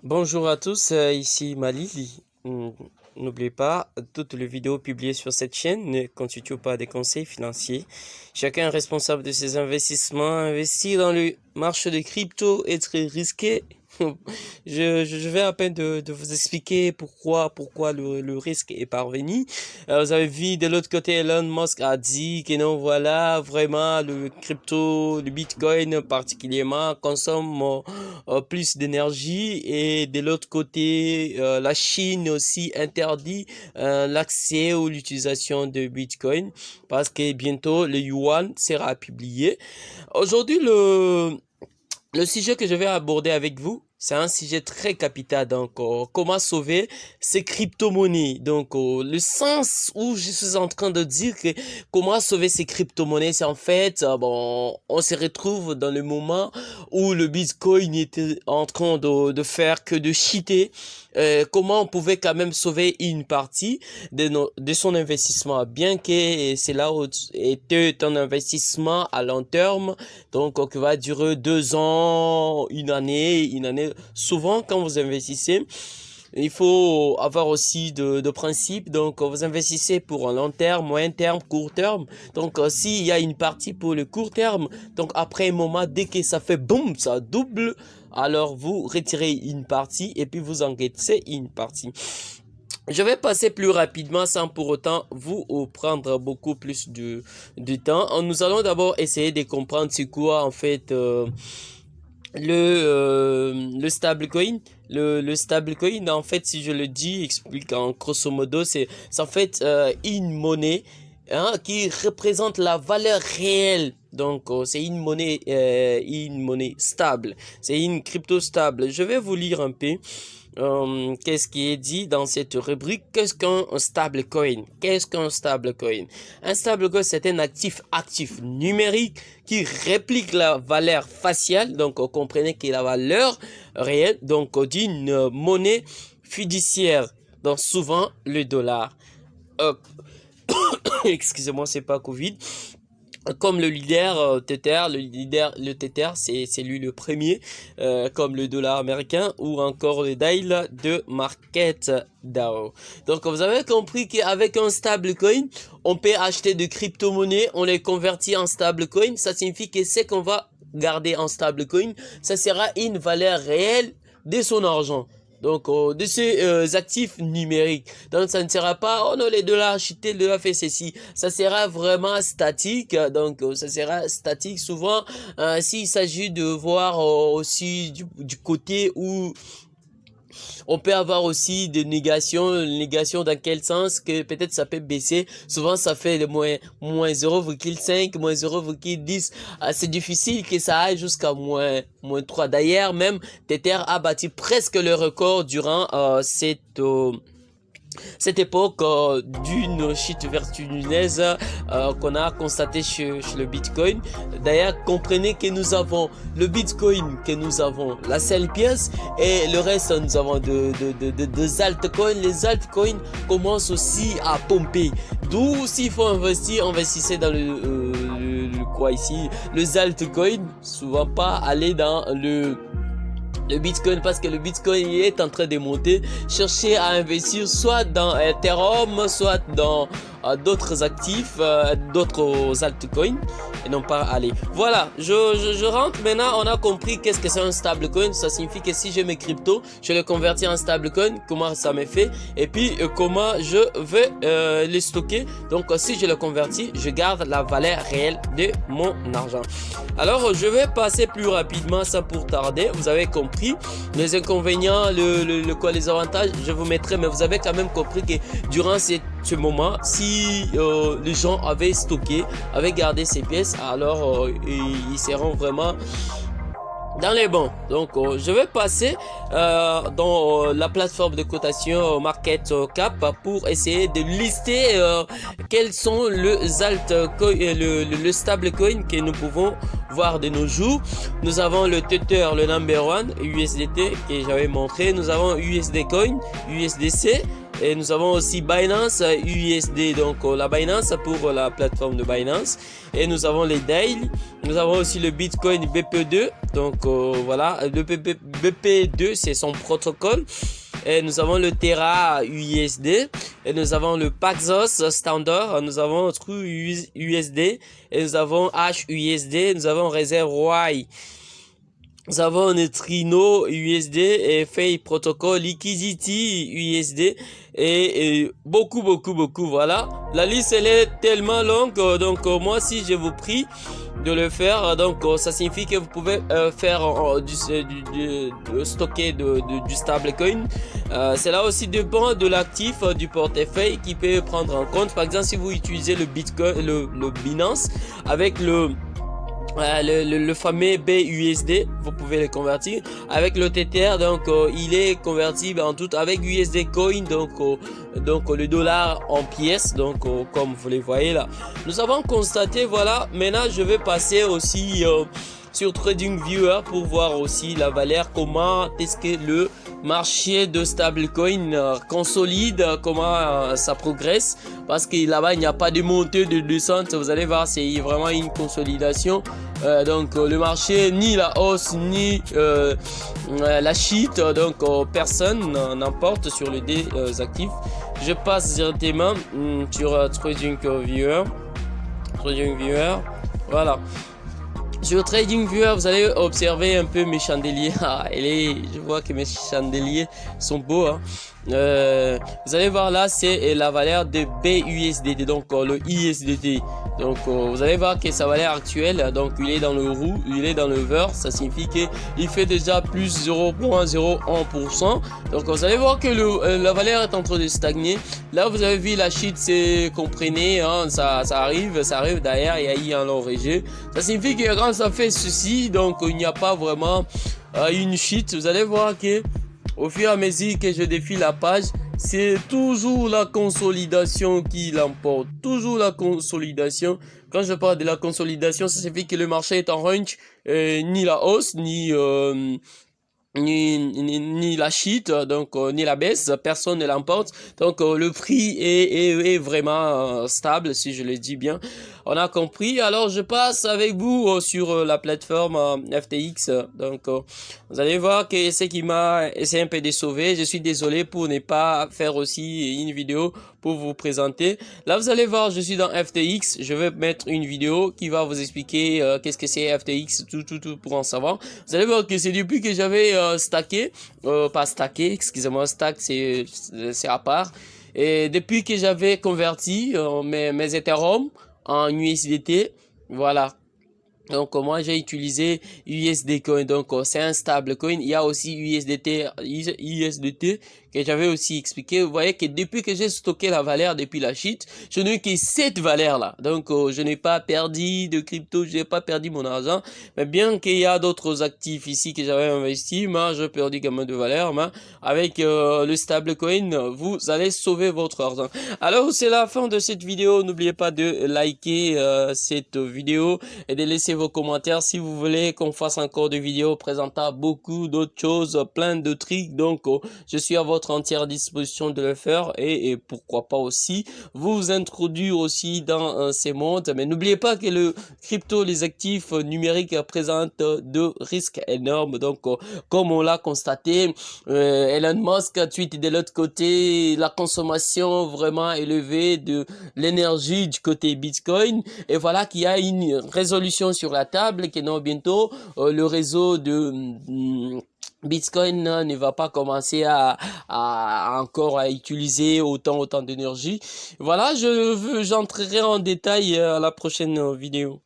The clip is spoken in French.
Bonjour à tous, ici Malili. N'oubliez pas, toutes les vidéos publiées sur cette chaîne ne constituent pas des conseils financiers. Chacun est responsable de ses investissements. Investir dans le marché de crypto est très risqué. Je vais à peine de vous expliquer pourquoi le risque est parvenu. Vous avez vu de l'autre côté, Elon Musk a dit que non, voilà, vraiment, le crypto, le Bitcoin particulièrement, consomme plus d'énergie. Et de l'autre côté, la Chine aussi interdit l'accès ou l'utilisation de Bitcoin parce que bientôt le yuan sera publié. Aujourd'hui, le sujet que je vais aborder avec vous, c'est un sujet très capital. Donc, comment sauver ces crypto-monnaies. Donc, le sens où je suis en train de dire que comment sauver ces crypto-monnaies, c'est en fait, bon, on se retrouve dans le moment où le Bitcoin était en train de faire que de cheater. Comment on pouvait quand même sauver une partie de son investissement, bien que c'est là où était un investissement à long terme, donc qui va durer 2 ans, une année. Souvent, quand vous investissez, il faut avoir aussi de principes. Donc, vous investissez pour un long terme, moyen terme, court terme. Donc, s'il y a une partie pour le court terme, donc après un moment, dès que ça fait boum, ça double, alors vous retirez une partie et puis vous encaissez une partie. Je vais passer plus rapidement sans pour autant vous prendre beaucoup plus de temps. Nous allons d'abord essayer de comprendre c'est quoi en fait le stablecoin. Le stablecoin, en fait, si je le dis, explique en grosso modo, c'est en fait une monnaie qui représente la valeur réelle. Donc, c'est une monnaie stable. C'est une crypto stable. Je vais vous lire un peu. Qu'est-ce qui est dit dans cette rubrique? Qu'est-ce qu'un stablecoin? Qu'est-ce qu'un stablecoin? Un stablecoin, c'est un actif numérique qui réplique la valeur faciale. Donc, vous comprenez que la valeur réelle, donc, d'une monnaie fiduciaire. Donc, souvent, le dollar. Excusez-moi, c'est pas Covid. Comme le leader Tether, le Tether, c'est lui le premier, comme le dollar américain ou encore le DAI de MarketDAO. Donc vous avez compris qu'avec un stablecoin, on peut acheter de crypto-monnaies, on les convertit en stablecoin. Ça signifie que ce qu'on va garder en stablecoin, ça sera une valeur réelle de son argent. Donc, de ces actifs numériques. Donc, ça ne sera pas, oh non, les dollars chutés, le dollar fait ceci. Ça sera vraiment statique. Donc, ça sera statique. Souvent, s'il s'agit de voir aussi du côté où on peut avoir aussi des négations dans quel sens que peut-être ça peut baisser. Souvent ça fait le moins 0,5, moins 0,10. C'est difficile que ça aille jusqu'à moins 3. D'ailleurs, même Tether a battu presque le record durant cette époque d'une chute vertigineuse qu'on a constaté chez le Bitcoin. D'ailleurs, comprenez que nous avons le Bitcoin, que nous avons la seule pièce et le reste, nous avons des altcoins. Les altcoins commencent aussi à pomper. D'où, s'il faut investir, investissez dans quoi ici, les altcoins. Souvent pas aller dans le Bitcoin parce que le Bitcoin est en train de monter. Cherchez à investir soit dans Ethereum, soit dans d'autres actifs, d'autres altcoins et non pas aller. Voilà, je rentre maintenant. On a compris qu'est-ce que c'est un stablecoin. Ça signifie que si j'ai mes cryptos, je les convertis en stablecoin, comment ça me fait et puis comment je vais les stocker. Donc si je le convertis, je garde la valeur réelle de mon argent. Alors je vais passer plus rapidement sans pour tarder. Vous avez compris les inconvénients, les avantages, je vous mettrai, mais vous avez quand même compris que durant ce moment, si les gens avaient stocké, avaient gardé ces pièces, alors ils seront vraiment dans les bons. Donc je vais passer dans la plateforme de cotation Market Cap pour essayer de lister quels sont les altcoins, le stablecoin que nous pouvons voir de nos jours. Nous avons le Tether, le number one, USDT que j'avais montré. Nous avons USD Coin, USDC, Et nous avons aussi Binance USD, donc la Binance pour la plateforme de Binance. Et nous avons les Daily. Nous avons aussi le Bitcoin BP2. Donc voilà, le BP2 c'est son protocole. Et nous avons le Terra USD. Et nous avons le Paxos Standard. Nous avons True USD. Et nous avons HUSD. Nous avons Reserve Y. Nous avons Neutrino USD et Fay Protocol, Liquidity USD et beaucoup. Voilà. La liste elle est tellement longue, donc moi si je vous prie de le faire, donc ça signifie que vous pouvez faire stocker du stablecoin. Cela aussi dépend de l'actif du portefeuille qui peut prendre en compte. Par exemple, si vous utilisez le Bitcoin, le Binance avec le fameux BUSD, vous pouvez le convertir avec le TTR, donc il est convertible en tout avec USD Coin, donc le dollar en pièces, donc comme vous les voyez là. Nous avons constaté, voilà, maintenant je vais passer aussi sur TradingViewer pour voir aussi la valeur, comment est-ce que le marché de stablecoin consolide, comment ça progresse, parce que là-bas il n'y a pas de montée, de descente, vous allez voir, c'est vraiment une consolidation. Donc le marché, ni la hausse ni la chute, donc personne n'emporte sur les deux actifs. Je passe directement sur TradingViewer. Voilà. Sur TradingViewer, vous allez observer un peu mes chandeliers. Je vois que mes chandeliers sont beaux. Hein. Vous allez voir là, c'est la valeur de BUSD, donc le ISDT. Donc vous allez voir que sa valeur actuelle, donc il est dans le roux, il est dans le vert, ça signifie qu'il fait déjà plus 0,01%. Donc vous allez voir que la valeur est en train de stagner. Là vous avez vu la chute, c'est comprenez, hein, ça arrive derrière, il y a eu un long rejet. Ça signifie que quand ça fait ceci, donc il n'y a pas vraiment une chute. Vous allez voir que au fur et à mesure que je défile la page, c'est toujours la consolidation qui l'emporte. Toujours la consolidation. Quand je parle de la consolidation, ça signifie que le marché est en range, ni la hausse, ni la chute, donc ni la baisse, personne ne l'emporte. Donc le prix est vraiment stable, si je le dis bien. On a compris. Alors je passe avec vous sur la plateforme FTX. Donc vous allez voir que c'est qui m'a essayé un peu de sauver. Je suis désolé pour ne pas faire aussi une vidéo pour vous présenter. Là vous allez voir, je suis dans FTX. Je vais mettre une vidéo qui va vous expliquer qu'est-ce que c'est FTX, tout pour en savoir. Vous allez voir que c'est depuis que j'avais stacké, pas stacké, excusez-moi, stack c'est à part. Et depuis que j'avais converti mes Ethereum en USDT, voilà. Donc moi j'ai utilisé USD Coin, donc c'est un stable coin. Il y a aussi USDT que j'avais aussi expliqué. Vous voyez que depuis que j'ai stocké la valeur depuis la chute, je n'ai que cette valeur là. Donc je n'ai pas perdu de crypto, je n'ai pas perdu mon argent. Mais bien qu'il y a d'autres actifs ici que j'avais investi, mais j'ai perdu quand même de valeur. Mais avec le stable coin, vous allez sauver votre argent. Alors c'est la fin de cette vidéo. N'oubliez pas de liker cette vidéo et de laisser vos commentaires si vous voulez qu'on fasse encore des vidéos présentant beaucoup d'autres choses, plein de trucs. Donc je suis à votre entière disposition de le faire et pourquoi pas aussi vous introduire aussi dans ces mondes. Mais n'oubliez pas que le crypto, les actifs numériques présentent de risques énormes. Donc comme on l'a constaté, Elon Musk a tweeté de l'autre côté la consommation vraiment élevée de l'énergie du côté Bitcoin, et voilà qu'il y a une résolution sur la table que non, bientôt le réseau de Bitcoin ne va pas commencer à encore à utiliser autant d'énergie. Voilà, j'entrerai en détail à la prochaine vidéo.